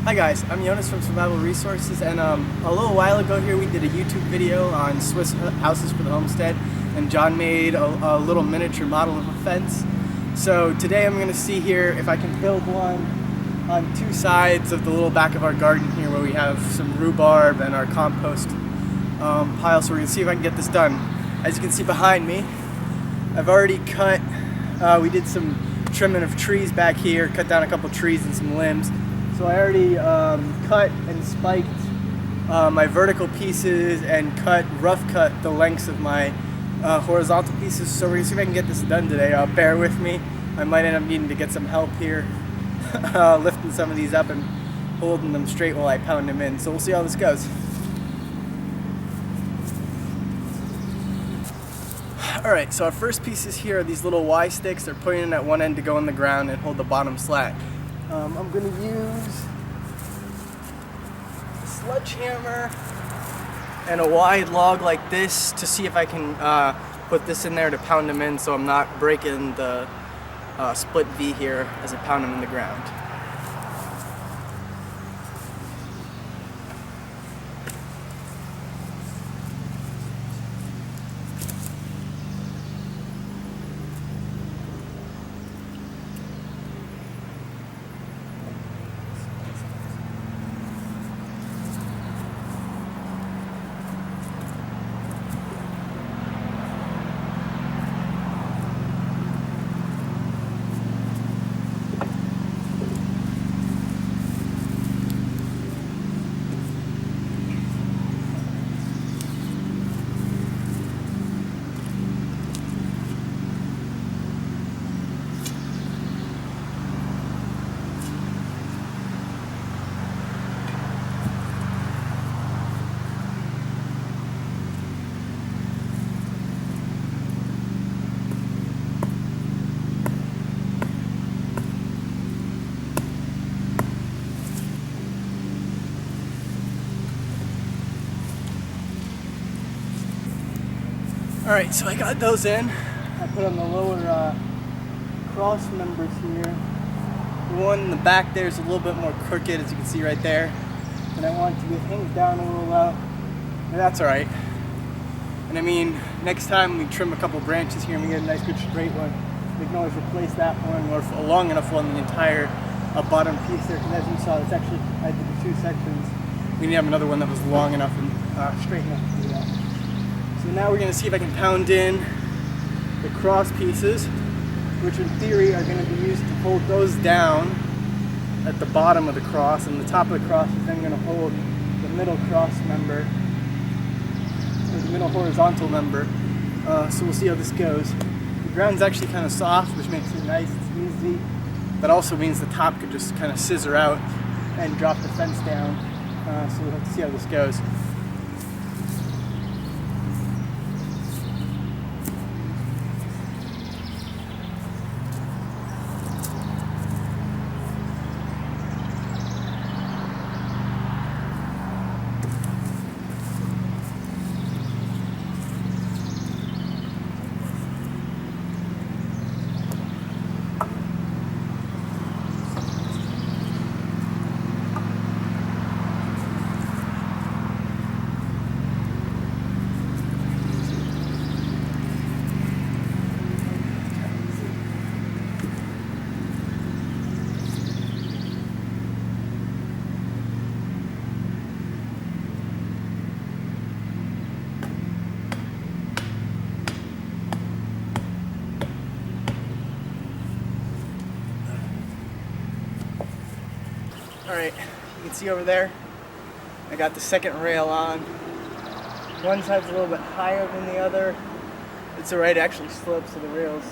Hi guys, I'm Jonas from Survival Resources, and a little while ago here we did a YouTube video on Swiss houses for the homestead, and John made a little miniature model of a fence. So today I'm going to see here if I can build one on two sides of the little back of our garden here where we have some rhubarb and our compost pile, so we're going to see if I can get this done. As you can see behind me, I've already cut, we did some trimming of trees back here, cut down a couple trees and some limbs. So I already cut and spiked my vertical pieces and rough cut the lengths of my horizontal pieces. So we're gonna see if I can get this done today. Bear with me. I might end up needing to get some help here lifting some of these up and holding them straight while I pound them in. So we'll see how this goes. Alright, so our first pieces here are these little Y sticks. They're pointing at one end to go in the ground and hold the bottom slat. I'm going to use a sledgehammer and a wide log like this to see if I can put this in there to pound them in so I'm not breaking the split V here as I pound them in the ground. Alright, so I got those in. I put on the lower cross members here. The one in the back there is a little bit more crooked, as you can see right there. And I want it to be hanged down a little low. And that's alright. And I mean, next time we trim a couple branches here and we get a nice good straight one, we can always replace that one or a long enough one, the entire bottom piece there. Because as you saw, it's actually, I did the two sections. We need to have another one that was long enough and straight enough to do that. So now we're going to see if I can pound in the cross pieces, which in theory are going to be used to hold those down at the bottom of the cross, and the top of the cross is then going to hold the middle cross member, or the middle horizontal member. So we'll see how this goes. The ground's actually kind of soft, which makes it nice, it's easy. That also means the top could just kind of scissor out and drop the fence down. So we'll have to see how this goes. Alright, you can see over there, I got the second rail on. One side's a little bit higher than the other. It's alright, it actually slopes, so the rail's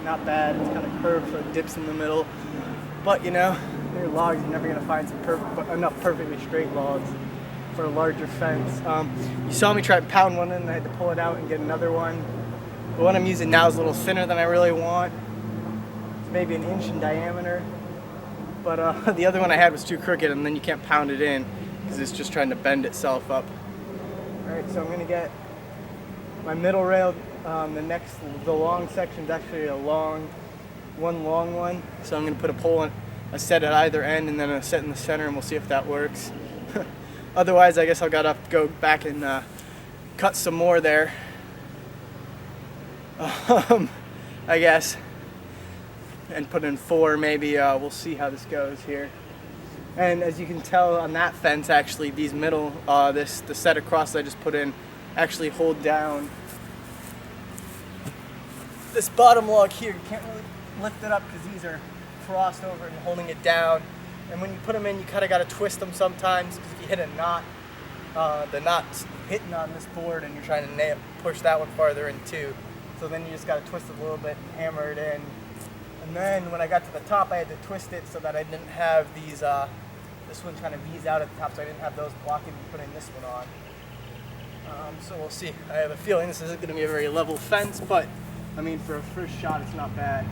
not bad. It's kind of curved, so it dips in the middle. But you know, they're logs, you're never going to find enough perfectly straight logs for a larger fence. You saw me try to pound one in, and I had to pull it out and get another one. The one I'm using now is a little thinner than I really want. It's maybe an inch in diameter. But the other one I had was too crooked, and then you can't pound it in because it's just trying to bend itself up. Alright, so I'm going to get my middle rail. The long section is actually one long one. So I'm going to put a pole a set at either end and then a set in the center, and we'll see if that works. Otherwise, I guess I'll gotta go back and cut some more there. I guess, and put in 4 maybe. We'll see how this goes here. And as you can tell on that fence, actually these middle, the set across that I just put in actually hold down this bottom log here. You can't really lift it up because these are crossed over and holding it down. And when you put them in, you kind of got to twist them sometimes, because if you hit a knot, the knot's hitting on this board and you're trying to push that one farther in too. So then you just got to twist it a little bit and hammer it in. And then when I got to the top, I had to twist it so that I didn't have these, this one kind of V's out at the top, so I didn't have those blocking me putting this one on. So we'll see. I have a feeling this isn't going to be a very level fence, but I mean, for a first shot, it's not bad.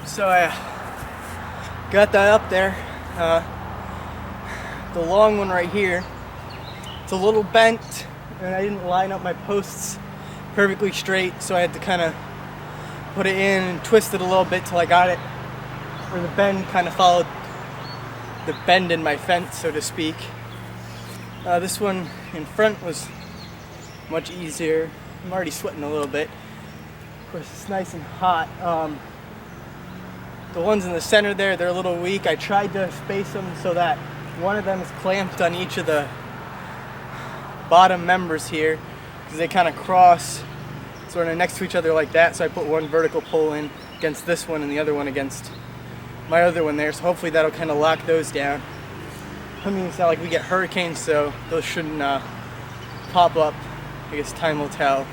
So I got that up there. The long one right here, it's a little bent, and I didn't line up my posts perfectly straight, so I had to kind of put it in and twist it a little bit till I got it where the bend kind of followed the bend in my fence, so to speak. This one in front was much easier. I'm already sweating a little bit. Of course, it's nice and hot. The ones in the center there, they're a little weak. I tried to space them so that one of them is clamped on each of the bottom members here, because they kind of cross sort of next to each other like that. So I put one vertical pole in against this one and the other one against my other one there. So hopefully that'll kind of lock those down. I mean, it's not like we get hurricanes, so those shouldn't pop up. I guess time will tell.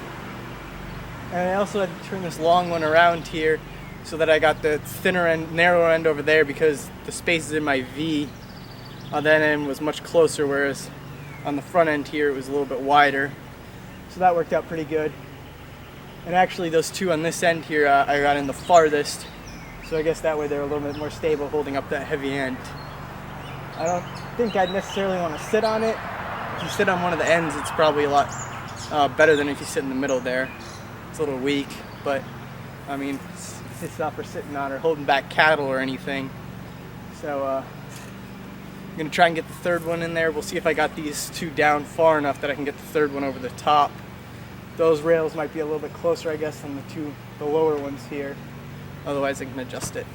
And I also had to turn this long one around here so that I got the thinner end, narrower end over there, because the spaces in my V on that end was much closer, whereas on the front end here it was a little bit wider. So that worked out pretty good. And actually those two on this end here, I got in the farthest, so I guess that way they're a little bit more stable holding up that heavy end. I don't think I'd necessarily want to sit on it. If you sit on one of the ends, it's probably a lot better than if you sit in the middle there. It's a little weak, but I mean, it's not for sitting on or holding back cattle or anything. So I'm gonna try and get the third one in there. We'll see if I got these two down far enough that I can get the third one over the top. Those rails might be a little bit closer, I guess, than the lower ones here. Otherwise I can adjust it.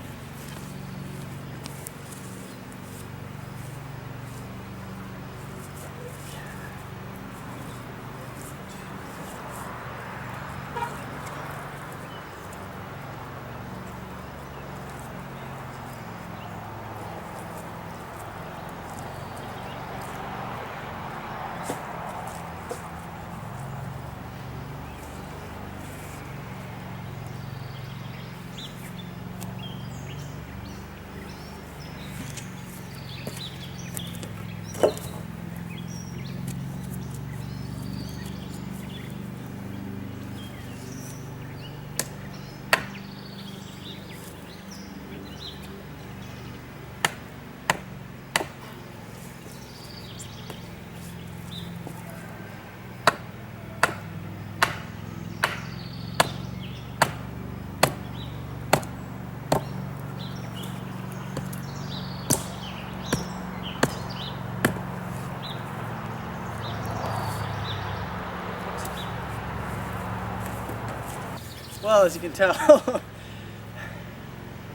Well, as you can tell,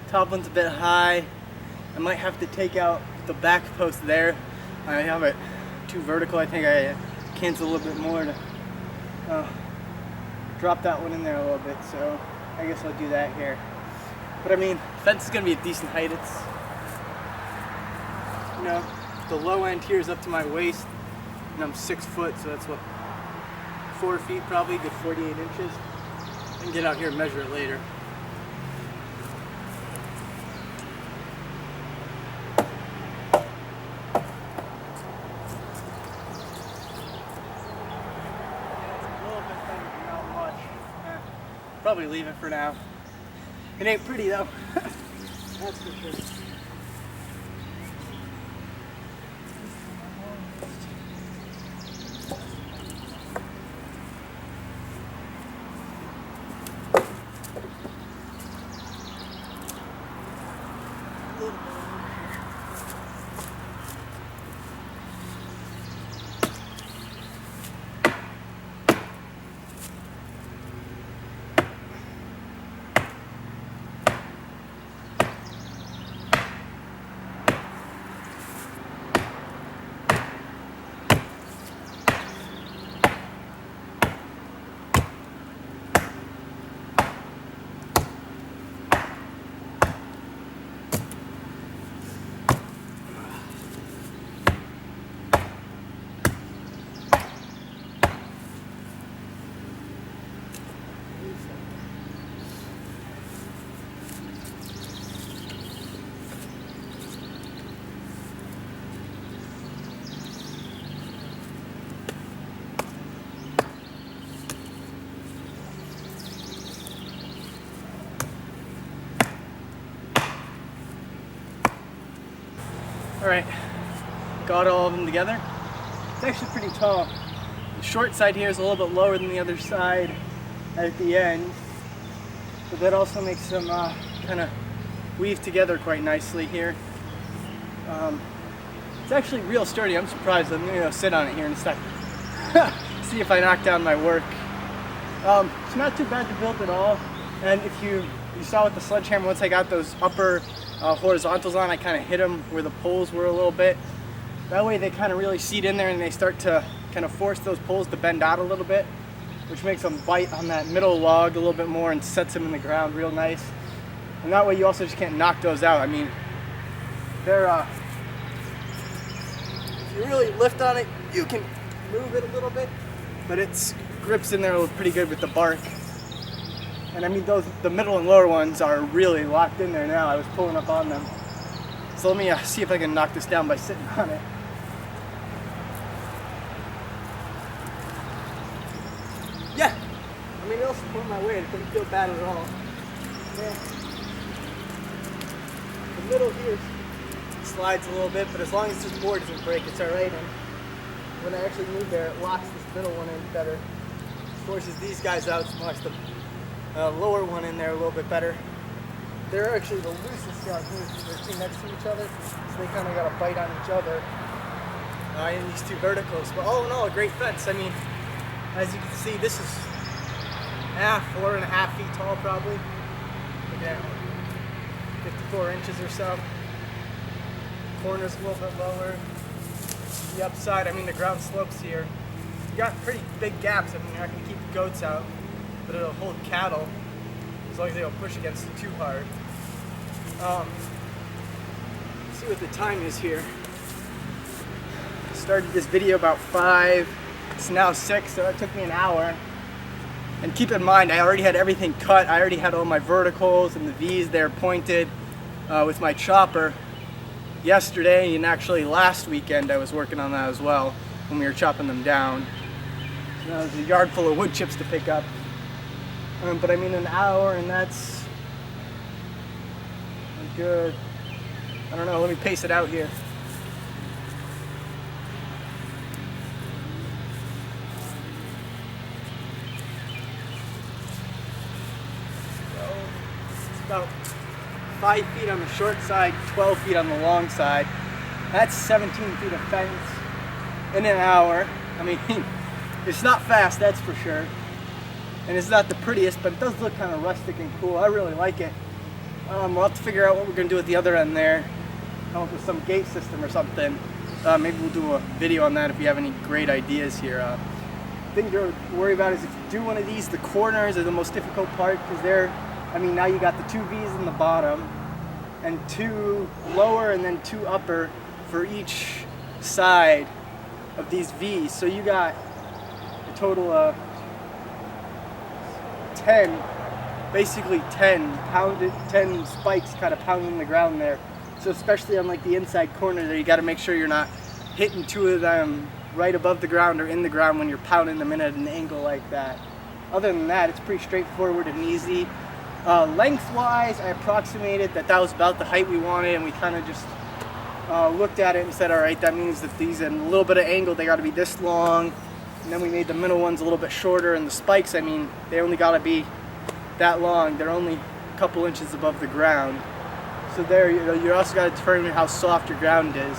top one's a bit high. I might have to take out the back post there. I have it too vertical. I think I cancel a little bit more to drop that one in there a little bit, so I guess I'll do that here. But I mean, fence is gonna be a decent height. It's, you know, the low end here is up to my waist, and I'm 6 foot, so that's what, 4 feet probably, good 48 inches. I can get out here and measure it later. Probably leave it for now. It ain't pretty though. That's for sure. Alright, got all of them together. It's actually pretty tall. The short side here is a little bit lower than the other side at the end, but that also makes them kind of weave together quite nicely here. It's actually real sturdy. I'm surprised. I'm going to go sit on it here in a second. See if I knock down my work. It's not too bad to build at all, and if you saw with the sledgehammer, once I got those upper horizontals on, I kind of hit them where the poles were a little bit. That way they kind of really seat in there and they start to kind of force those poles to bend out a little bit, which makes them bite on that middle log a little bit more and sets them in the ground real nice. And that way you also just can't knock those out. I mean, they're, if you really lift on it, you can move it a little bit, but it grips in there pretty good with the bark. And I mean, the middle and lower ones are really locked in there now. I was pulling up on them. So let me see if I can knock this down by sitting on it. Yeah, I mean, it'll support my weight. It doesn't feel bad at all. Yeah. The middle here slides a little bit, but as long as this board doesn't break, it's all right. And when I actually move there, it locks this middle one in better. Forces these guys out so much. The lower one in there a little bit better. They're actually the loosest down here because they're two next to each other, so they kind of got to bite on each other in these two verticals. But all in all, a great fence. I mean, as you can see, this is 4.5 feet tall probably. Again, 54 inches or so. Corner's a little bit lower. The upside, I mean, the ground slopes here. You got pretty big gaps. I mean, you're not going to keep the goats out, but it'll hold cattle as long as they don't push against it too hard. Let's see what the time is here. I started this video about 5, it's now 6, so it took me an hour. And keep in mind, I already had everything cut. I already had all my verticals and the V's there pointed with my chopper yesterday, and actually last weekend I was working on that as well when we were chopping them down. So now there's a yard full of wood chips to pick up. But I mean, an hour, and that's good. I don't know, let me pace it out here. So, it's about 5 feet on the short side, 12 feet on the long side. That's 17 feet of fence in an hour. I mean, it's not fast, that's for sure. And it's not the prettiest, but it does look kind of rustic and cool. I really like it. We'll have to figure out what we're going to do with the other end there. Come up with some gate system or something. Maybe we'll do a video on that if you have any great ideas here. thing to worry about is if you do one of these, the corners are the most difficult part, because now you got the 2 V's in the bottom and 2 lower and then 2 upper for each side of these V's. So you got a total of 10, basically 10 spikes kind of pounding the ground there. So especially on like the inside corner there, you got to make sure you're not hitting 2 of them right above the ground or in the ground when you're pounding them in at an angle like that. Other than that, it's pretty straightforward and easy. Lengthwise, I approximated that was about the height we wanted, and we kind of just looked at it and said, all right, that means that these at a little bit of angle, they got to be this long. And then we made the middle ones a little bit shorter, and the spikes, I mean, they only got to be that long. They're only a couple inches above the ground. So there, you also got to determine how soft your ground is.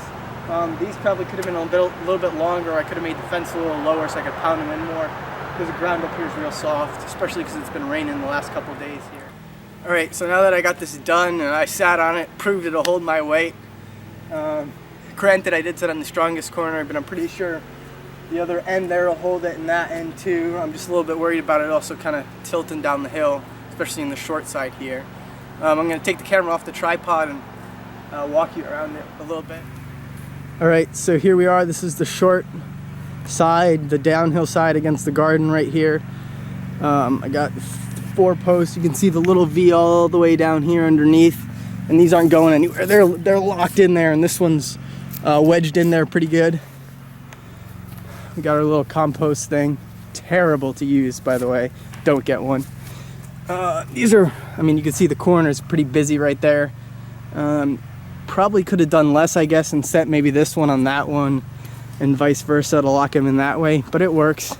These probably could have been a little bit longer. I could have made the fence a little lower so I could pound them in more, because the ground up here is real soft, especially because it's been raining the last couple of days here. Alright, so now that I got this done and I sat on it, proved it'll hold my weight. Granted, I did sit on the strongest corner, but I'm pretty sure the other end there will hold it, and that end too. I'm just a little bit worried about it also kind of tilting down the hill, especially in the short side here. I'm going to take the camera off the tripod and walk you around it a little bit. Alright, so here we are. This is the short side, the downhill side against the garden right here. I got 4 posts. You can see the little V all the way down here underneath, and these aren't going anywhere. They're locked in there, and this one's wedged in there pretty good. We got our little compost thing. Terrible to use, by the way. Don't get one. These are, you can see the corner is pretty busy right there. Probably could have done less, I guess, and set maybe this one on that one and vice versa to lock them in that way, but it works.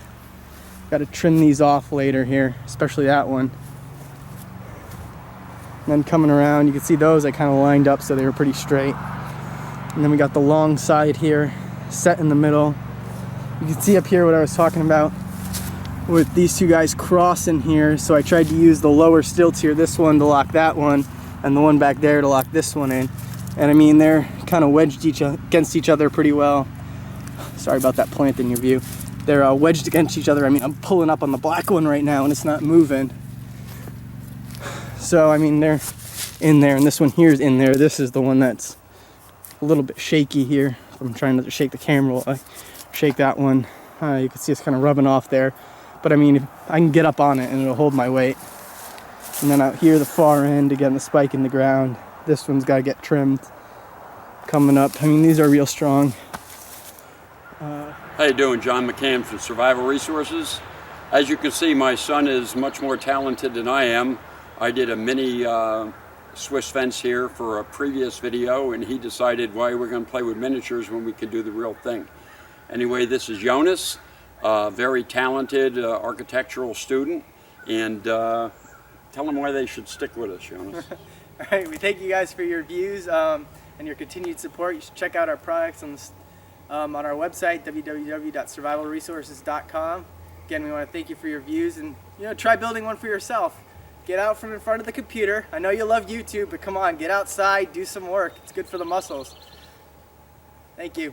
Got to trim these off later here, especially that one. And then coming around, you can see those I kind of lined up so they were pretty straight. And then we got the long side here set in the middle. You can see up here what I was talking about with these 2 guys crossing here. So I tried to use the lower stilts here, this one to lock that one, and the one back there to lock this one in. And they're kind of wedged against each other pretty well. Sorry about that plant in your view. They're wedged against each other. I'm pulling up on the black one right now and it's not moving. So they're in there, and this one here is in there. This is the one that's a little bit shaky here. I'm trying not to shake the camera while I shake that one. You can see it's kind of rubbing off there. But I can get up on it and it'll hold my weight. And then out here, the far end, again, the spike in the ground. This one's got to get trimmed coming up. These are real strong. How you doing? John McCann from Survival Resources. As you can see, my son is much more talented than I am. I did a mini Swiss fence here for a previous video, and he decided why we're going to play with miniatures when we could do the real thing. Anyway, this is Jonas, very talented architectural student, and tell them why they should stick with us, Jonas. All right, we thank you guys for your views and your continued support. You should check out our products on our website, www.survivalresources.com. Again, we want to thank you for your views, and try building one for yourself. Get out from in front of the computer. I know you love YouTube, but come on, get outside, do some work. It's good for the muscles. Thank you.